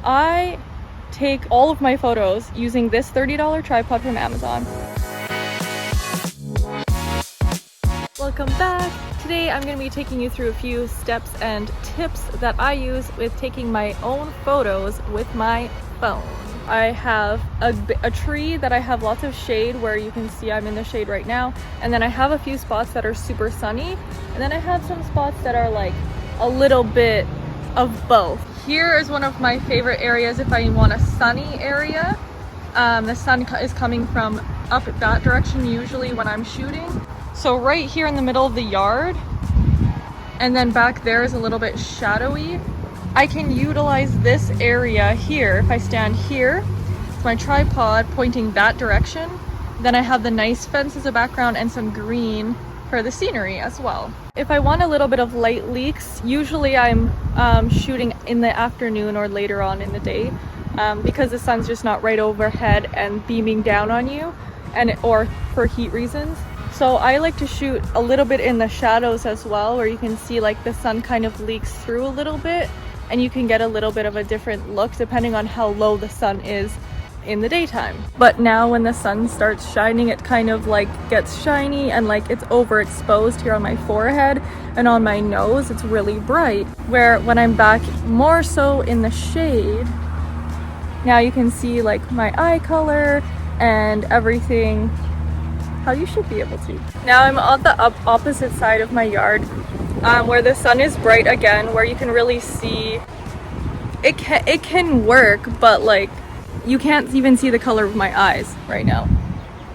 I take all of my photos using this $30 tripod from Amazon. Welcome back! Today I'm going to be taking you through a few steps and tips that I use with taking my own photos with my phone. I have a tree that I have lots of shade where you can see I'm in the shade right now, and then I have a few spots that are super sunny, and then I have some spots that are like a little bit of both. Here is one of my favorite areas if I want a sunny area. The sun is coming from up that direction usually when I'm shooting. So right here in the middle of the yard, and then back there is a little bit shadowy. I can utilize this area here. If I stand here, it's my tripod pointing that direction. Then I have the nice fence as a background and some green for the scenery as well. If I want a little bit of light leaks, usually I'm shooting in the afternoon or later on in the day because the sun's just not right overhead and beaming down on you, or for heat reasons. So I like to shoot a little bit in the shadows as well, where you can see like the sun kind of leaks through a little bit and you can get a little bit of a different look depending on how low the sun is in the daytime. But now when the sun starts shining, it kind of like gets shiny and like it's overexposed here on my forehead and on my nose. It's really bright, where when I'm back more so in the shade, now you can see like my eye color and everything how you should be able to. Now I'm on the opposite side of my yard where the sun is bright again, where you can really see it can work, but like you can't even see the color of my eyes right now.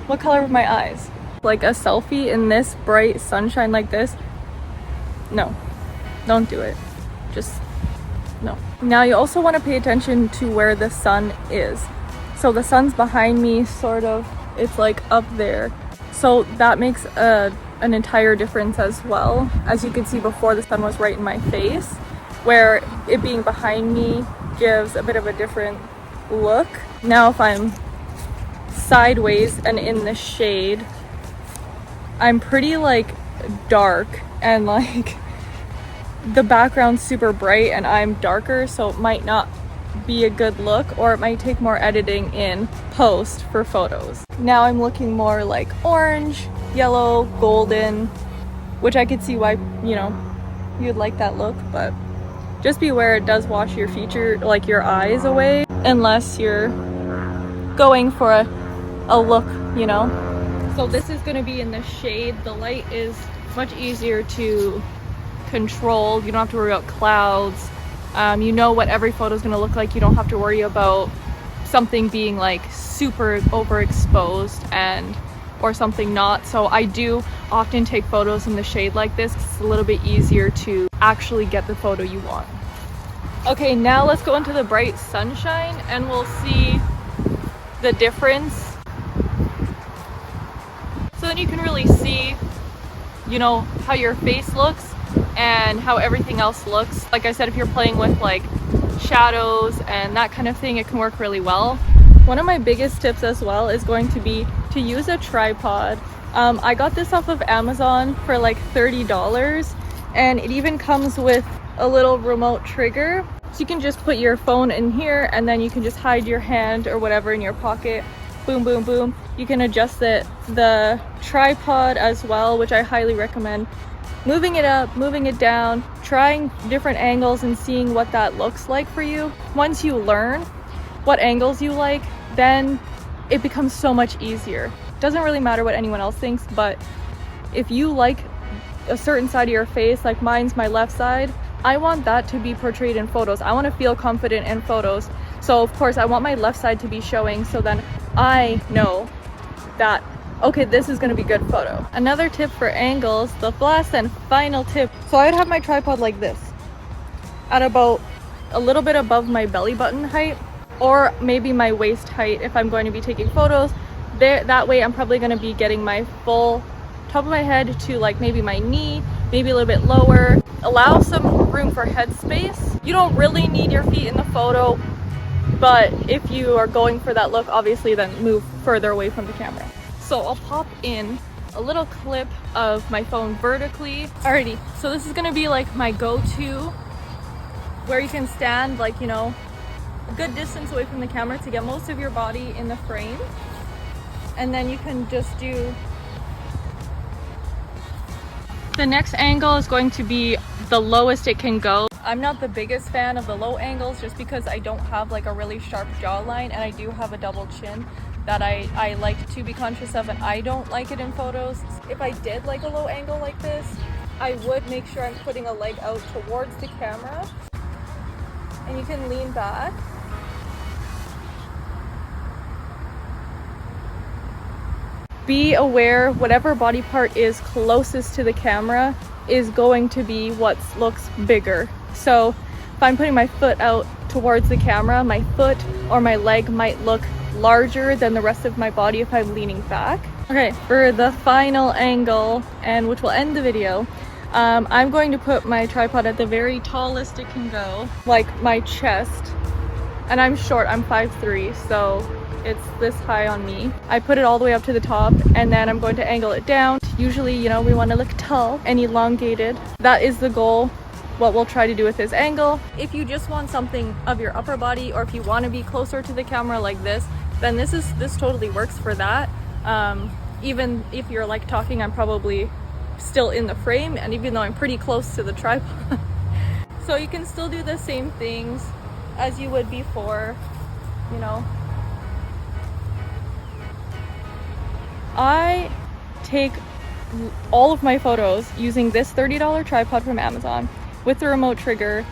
What color of my eyes? Like a selfie in this bright sunshine like this? No, don't do it. Just no. Now you also want to pay attention to where the sun is. So the sun's behind me, sort of. It's like up there. So that makes an entire difference as well. As you can see before, the sun was right in my face, where it being behind me gives a bit of a different look. Now if I'm sideways and in the shade, I'm pretty like dark and like the background's super bright and I'm darker, so it might not be a good look, or it might take more editing in post for photos. Now I'm looking more like orange, yellow, golden, which I could see why, you know, you'd like that look, but just beware it does wash your feature, like your eyes away, unless you're going for a look, you know. So this is going to be in the shade. The light is much easier to control. You don't have to worry about clouds. You know what every photo is going to look like. You don't have to worry about something being like super overexposed or something not. So I do often take photos in the shade like this. It's a little bit easier to actually get the photo you want. Okay, now let's go into the bright sunshine and we'll see the difference. So then you can really see, you know, how your face looks and how everything else looks. Like I said, if you're playing with like shadows and that kind of thing, it can work really well. One of my biggest tips as well is going to be to use a tripod. I got this off of Amazon for like $30, and it even comes with a little remote trigger. So you can just put your phone in here and then you can just hide your hand or whatever in your pocket. Boom, boom, boom. You can adjust the tripod as well, which I highly recommend. Moving it up, moving it down, trying different angles and seeing what that looks like for you. Once you learn what angles you like, then it becomes so much easier. Doesn't really matter what anyone else thinks, but if you like a certain side of your face, like mine's my left side, I want that to be portrayed in photos. I want to feel confident in photos. So of course I want my left side to be showing, so then I know that okay, this is going to be a good photo. Another tip for angles, the last and final tip. So I would have my tripod like this, at about a little bit above my belly button height, or maybe my waist height if I'm going to be taking photos. That way I'm probably going to be getting my full top of my head to like maybe my knee, maybe a little bit lower. Allow some room for head space. You don't really need your feet in the photo, but if you are going for that look, obviously then move further away from the camera. So I'll pop in a little clip of my phone vertically. Alrighty, so this is gonna be like my go-to, where you can stand like, you know, a good distance away from the camera to get most of your body in the frame. And then you can just do... The next angle is going to be the lowest it can go. I'm not the biggest fan of the low angles just because I don't have like a really sharp jawline, and I do have a double chin that I like to be conscious of, and I don't like it in photos. If I did like a low angle like this, I would make sure I'm putting a leg out towards the camera, and you can lean back. Be aware whatever body part is closest to the camera is going to be what looks bigger. So if I'm putting my foot out towards the camera, my foot or my leg might look larger than the rest of my body if I'm leaning back. Okay, for the final angle, and which will end the video, I'm going to put my tripod at the very tallest it can go, like my chest. And I'm short, I'm 5'3", so it's this high on me. I put it all the way up to the top, and then I'm going to angle it down. Usually, you know, we want to look tall and elongated. That is the goal, what we'll try to do with this angle. If you just want something of your upper body, or if you want to be closer to the camera like this, then this totally works for that. Even if you're like talking, I'm probably still in the frame, and even though I'm pretty close to the tripod. So you can still do the same things as you would before, you know. I take all of my photos using this $30 tripod from Amazon with the remote trigger,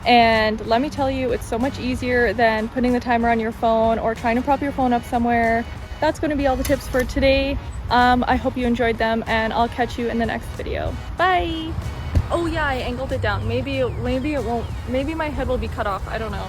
and let me tell you, it's so much easier than putting the timer on your phone or trying to prop your phone up somewhere. That's going to be all the tips for today. I hope you enjoyed them, and I'll catch you in the next video. Bye! Oh yeah, I angled it down. Maybe it won't, maybe my head will be cut off, I don't know.